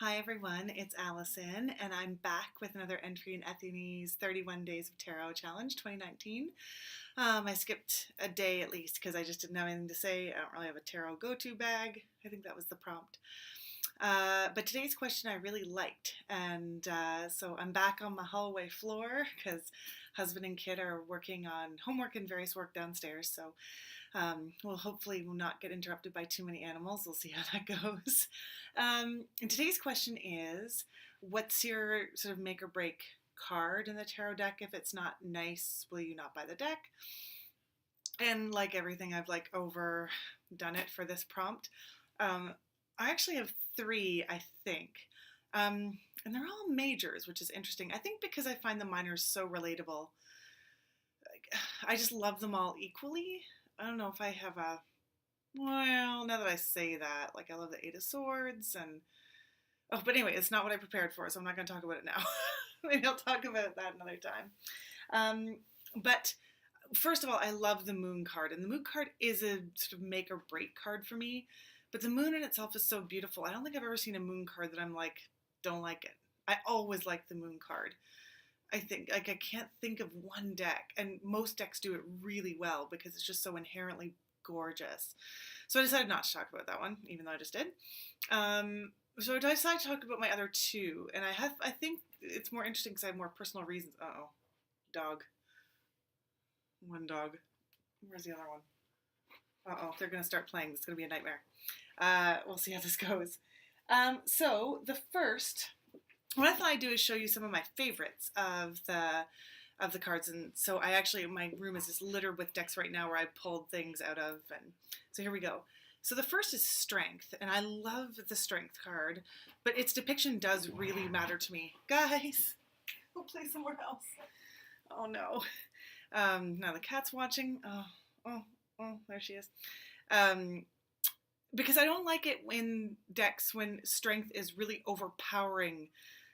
Hi everyone, it's Allison, and I'm back with another entry in Athene's 31 Days of Tarot Challenge 2019. I skipped a day at least because I just didn't have anything to say. I don't really have a tarot go-to bag. I think that was the prompt. But today's question I really liked, and so I'm back on the hallway floor because husband and kid are working on homework and various work downstairs, so we'll hopefully not get interrupted by too many animals. We'll see how that goes. And today's question is, what's your sort of make or break card in the tarot deck? If it's not nice, will you not buy the deck? And like everything, I've like overdone it for this prompt. I actually have three, I think. And they're all majors, which is interesting. I think because I find the minors so relatable. I just love them all equally. I don't know if I have a, well, now that I say that, like I love the Eight of Swords and, oh, but anyway, it's not what I prepared for, so I'm not going to talk about it now. Maybe I'll talk about that another time. But first of all, I love the Moon card, and the Moon card is a sort of make or break card for me, but the Moon in itself is so beautiful. I don't think I've ever seen a Moon card that I'm like, don't like it. I always like the Moon card. I think, like, I can't think of one deck, and most decks do it really well because it's just so inherently gorgeous. So I decided not to talk about that one, even though I just did. So I decided to talk about my other two, and I think it's more interesting because I have more personal reasons. Uh-oh. Dog. One dog. Where's the other one? Uh-oh, they're going to start playing. It's going to be a nightmare. We'll see how this goes. So the first, what I thought I'd do is show you some of my favorites of the cards, and so my room is just littered with decks right now where I pulled things out of, and so here we go. So the first is Strength, and I love the Strength card, but its depiction does really matter to me. Guys, go play somewhere else. Oh no. Now the cat's watching. Oh, there she is. Because I don't like it in decks when Strength is really overpowering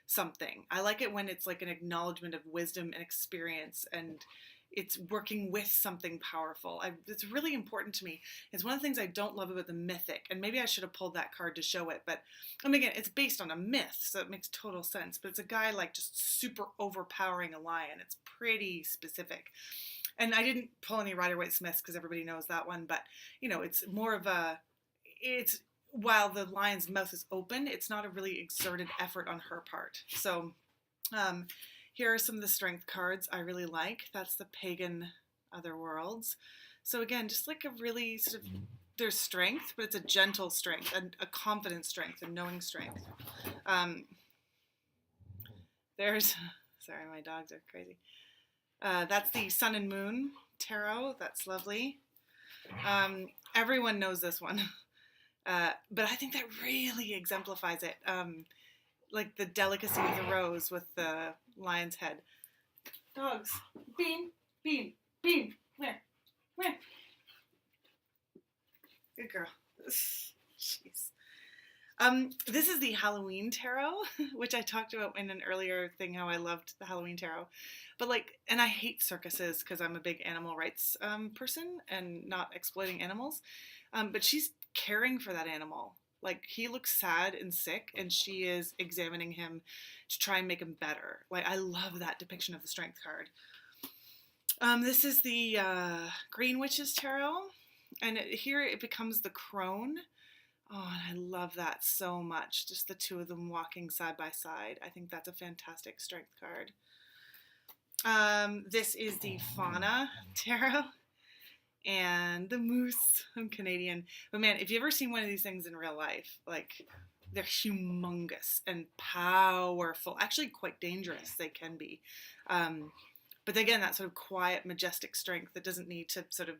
something. I like it when it's like an acknowledgement of wisdom and experience, and it's working with something powerful. It's really important to me. It's one of the things I don't love about the Mythic, and maybe I should have pulled that card to show it, but I mean, again, it's based on a myth, so it makes total sense, but it's a guy like just super overpowering a lion. It's pretty specific. And I didn't pull any Rider-Waite-Smiths because everybody knows that one, but, you know, it's more of a, while the lion's mouth is open, it's not a really exerted effort on her part. So here are some of the Strength cards I really like. That's the Pagan Otherworlds. So again, just like a really sort of, there's strength, but it's a gentle strength, and a confident strength, and knowing strength. Sorry, my dogs are crazy. That's the Sun and Moon Tarot. That's lovely. Everyone knows this one. But I think that really exemplifies it. Like the delicacy of the rose with the lion's head. Dogs. Bean. Where? Good girl. Jeez. This is the Halloween Tarot, which I talked about in an earlier thing, how I loved the Halloween Tarot. But like, and I hate circuses because I'm a big animal rights person and not exploiting animals. But she's caring for that animal. Like, he looks sad and sick, and she is examining him to try and make him better. Like, I love that depiction of the Strength card. This is the Greenwood Tarot, and here it becomes the crone. Oh, and I love that so much. Just the two of them walking side by side. I think that's a fantastic Strength card. This is the Fauna Tarot. And the moose. I'm Canadian. But man, if you've ever seen one of these things in real life, like, they're humongous and powerful. Actually quite dangerous, they can be. But again, that sort of quiet, majestic strength that doesn't need to sort of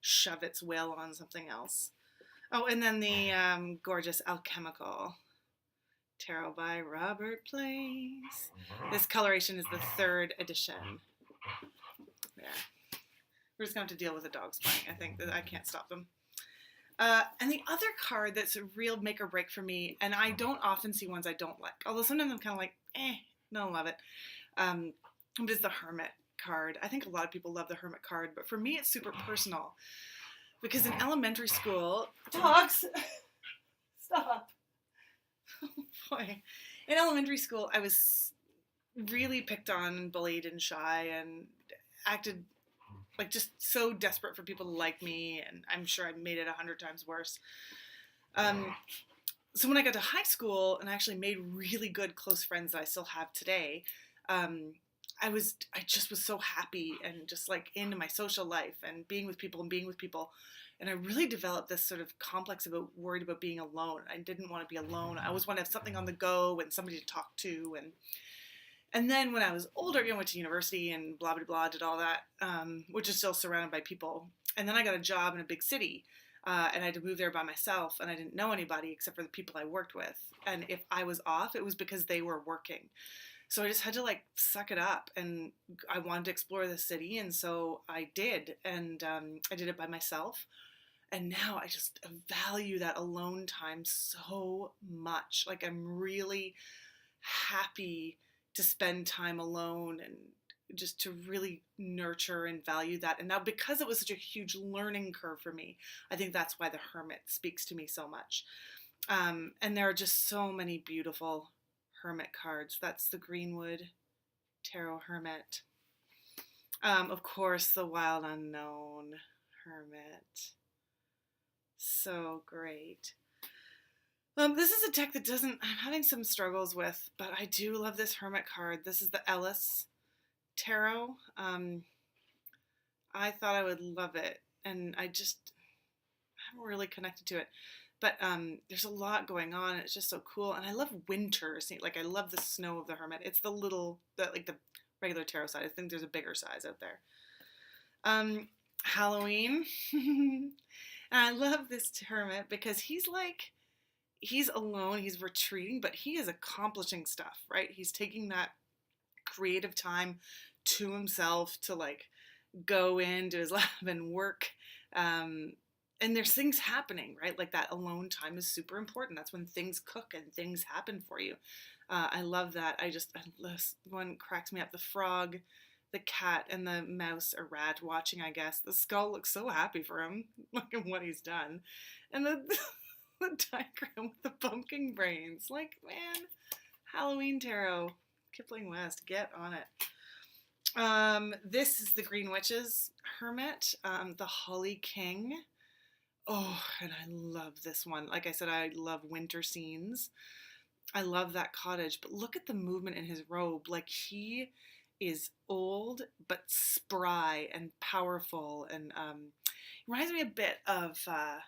shove its will on something else. Oh, and then the gorgeous Alchemical Tarot by Robert Place. This coloration is the 3rd edition. Yeah. We're just going to have to deal with the dogs playing. I think that I can't stop them. And the other card that's a real make or break for me, and I don't often see ones I don't like, although sometimes I'm kind of like, don't love it, but it's the Hermit card. I think a lot of people love the Hermit card, but for me it's super personal. Because in elementary school, dogs, stop. Boy. In elementary school, I was really picked on and bullied and shy and acted like just so desperate for people to like me, and I'm sure I made it 100 times worse. Um, so when I got to high school and I actually made really good close friends that I still have today, um, I just was so happy and just like into my social life and being with people and being with people. And I really developed this sort of complex about worried about being alone. I didn't want to be alone. I always wanted to have something on the go and somebody to talk to. And then when I was older, went to university and blah, blah, blah, did all that, which is still surrounded by people. And then I got a job in a big city. And I had to move there by myself, and I didn't know anybody except for the people I worked with. And if I was off, it was because they were working. So I just had to like suck it up, and I wanted to explore the city, and so I did. And I did it by myself. And now I just value that alone time so much. Like I'm really happy to spend time alone and just to really nurture and value that. And now because it was such a huge learning curve for me, I think that's why the Hermit speaks to me so much. And there are just so many beautiful Hermit cards. That's the Greenwood Tarot Hermit. Of course, the Wild Unknown Hermit. So great. This is a deck that I'm having some struggles with, but I do love this Hermit card. This is the Ellis Tarot. I thought I would love it, and I haven't really connected to it. But there's a lot going on, and it's just so cool. And I love winter. Like I love the snow of the Hermit. It's the regular tarot side. I think there's a bigger size out there. Halloween. And I love this Hermit because he's alone, he's retreating, but he is accomplishing stuff, right? He's taking that creative time to himself to like go into his lab and work. And there's things happening, right? Like that alone time is super important. That's when things cook and things happen for you. I love that. This one cracks me up. The frog, the cat, and the mouse or rat watching, I guess. The skull looks so happy for him, look at what he's done. And the diagram with the pumpkin brains. Like, man, Halloween tarot. Kipling West, get on it. This is the Green Witch's Hermit, the Holly King. Oh, and I love this one. Like I said, I love winter scenes. I love that cottage, but look at the movement in his robe. Like he is old, but spry and powerful. And reminds me a bit of, I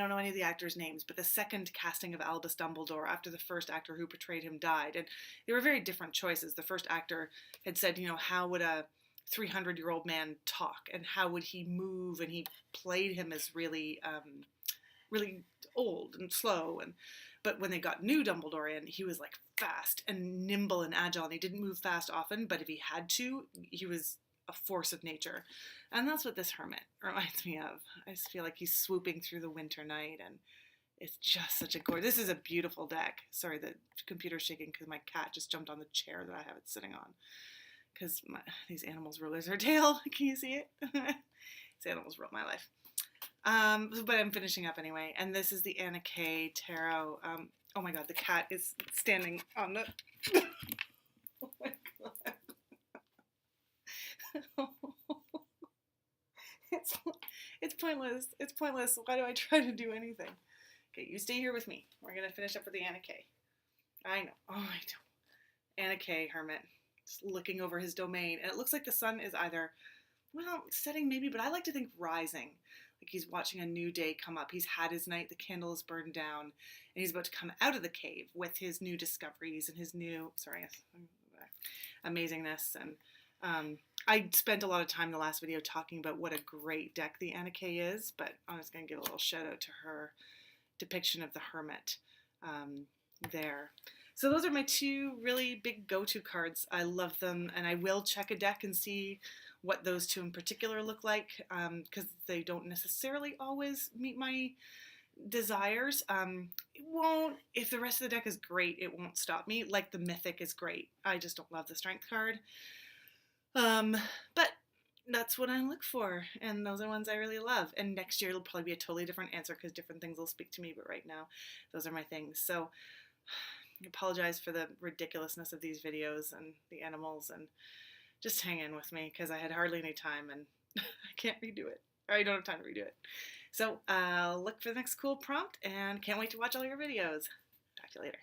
don't know any of the actors' names, but the second casting of Albus Dumbledore after the first actor who portrayed him died. And they were very different choices. The first actor had said, how would a 300-year-old man talk and how would he move? And he played him as really, really old and slow. But when they got new Dumbledore in, he was like fast and nimble and agile. And he didn't move fast often, but if he had to, he was a force of nature. And that's what this Hermit reminds me of. I just feel like he's swooping through the winter night, and it's just such a gorgeous. This is a beautiful deck. Sorry, the computer's shaking because my cat just jumped on the chair that I have it sitting on. Because these animals rule their tail. Can you see it? These animals rule my life. But I'm finishing up anyway. And this is the Anna K Tarot. Oh my god, the cat is standing on the... Oh my god. It's pointless. It's pointless. Why do I try to do anything? Okay, you stay here with me. We're going to finish up with the Anna K. I know. Oh, I know. Anna K Hermit. Just looking over his domain. And it looks like the sun is either, setting maybe, but I like to think rising. Like he's watching a new day come up. He's had his night. The candle is burned down. And he's about to come out of the cave with his new discoveries and his new, amazingness. And I spent a lot of time in the last video talking about what a great deck the Anna K is, but I'm just going to give a little shout out to her depiction of the Hermit there. So those are my two really big go-to cards. I love them, and I will check a deck and see what those two in particular look like, because they don't necessarily always meet my desires. It won't, if the rest of the deck is great, it won't stop me. Like the Mythic is great. I just don't love the Strength card. But that's what I look for, and those are ones I really love. And next year it'll probably be a totally different answer because different things will speak to me, but right now those are my things. So I apologize for the ridiculousness of these videos and the animals, and just hang in with me because I had hardly any time and I can't redo it. Or I don't have time to redo it. So I'll look for the next cool prompt and can't wait to watch all your videos. Talk to you later.